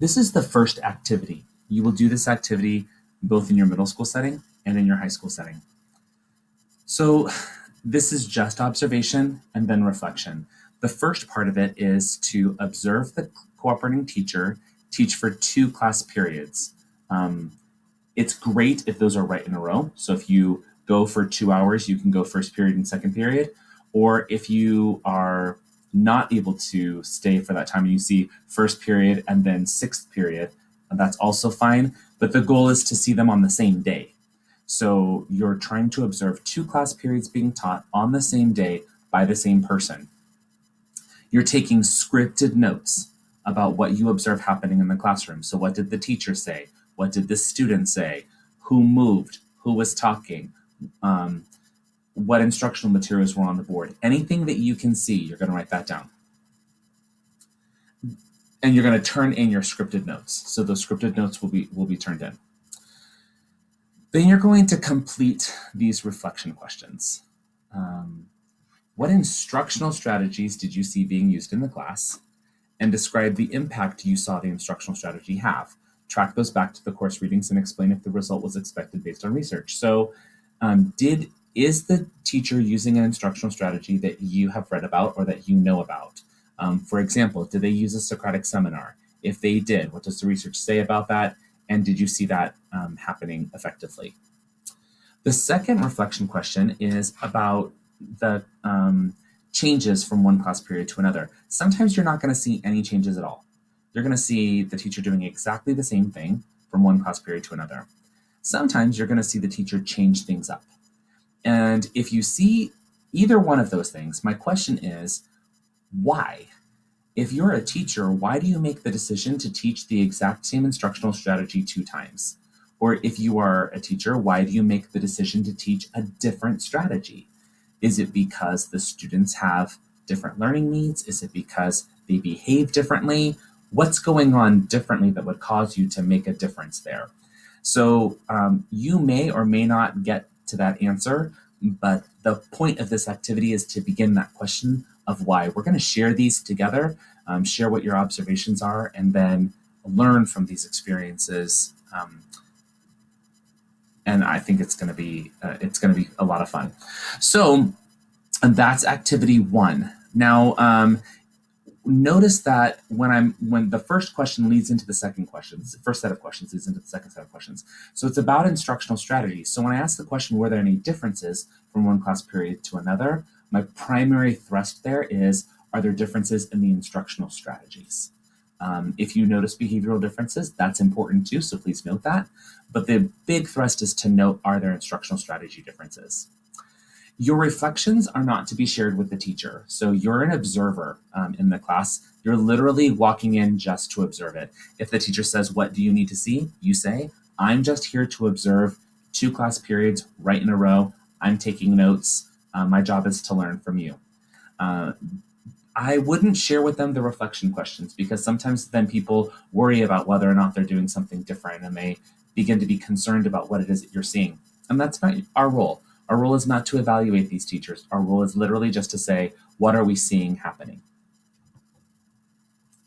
This is the first activity. You will do this activity both in your middle school setting and in your high school setting. So this is just observation and then reflection. The first part of it is to observe the cooperating teacher teach for 2 class periods. It's great if those are right in a row. So if you go for 2 hours, you can go first period and second period. Or if you are not able to stay for that time and you see first period and then 6th period, that's also fine. But the goal is to see them on the same day. So you're trying to observe 2 class periods being taught on the same day by the same person. You're taking scripted notes about what you observe happening in the classroom. So what did the teacher say? What did the student say? Who moved? Who was talking? What instructional materials were on the board? Anything that you can see, you're going to write that down. And you're going to turn in your scripted notes. So those scripted notes will be turned in. Then you're going to complete these reflection questions. What instructional strategies did you see being used in the class? And describe the impact you saw the instructional strategy have. Track those back to the course readings and explain if the result was expected based on research. So is the teacher using an instructional strategy that you have read about or that you know about? For example, did they use a Socratic seminar? If they did, what does the research say about that? And did you see that happening effectively? The second reflection question is about the changes from one class period to another. Sometimes you're not going to see any changes at all. You're going to see the teacher doing exactly the same thing from one class period to another. Sometimes you're going to see the teacher change things up. And if you see either one of those things, my question is, why? If you're a teacher, why do you make the decision to teach the exact same instructional strategy 2 times? Or if you are a teacher, why do you make the decision to teach a different strategy? Is it because the students have different learning needs? Is it because they behave differently? What's going on differently that would cause you to make a difference there? So you may or may not get to that answer, but the point of this activity is to begin that question of why. We're going to share these together, share what your observations are, and then learn from these experiences. And I think it's going to be a lot of fun. So that's activity 1. Now, notice that when the first question leads into the second question, the first set of questions leads into the second set of questions. So it's about instructional strategy. So when I ask the question, were there any differences from one class period to another? My primary thrust there is, are there differences in the instructional strategies? If you notice behavioral differences, that's important too, so please note that. But the big thrust is to note, are there instructional strategy differences? Your reflections are not to be shared with the teacher. So you're an observer in the class. You're literally walking in just to observe it. If the teacher says, what do you need to see? You say, I'm just here to observe 2 class periods right in a row. I'm taking notes. My job is to learn from you. I wouldn't share with them the reflection questions because sometimes then people worry about whether or not they're doing something different and they begin to be concerned about what it is that you're seeing. And that's not our role. Our role is not to evaluate these teachers. Our role is literally just to say, what are we seeing happening?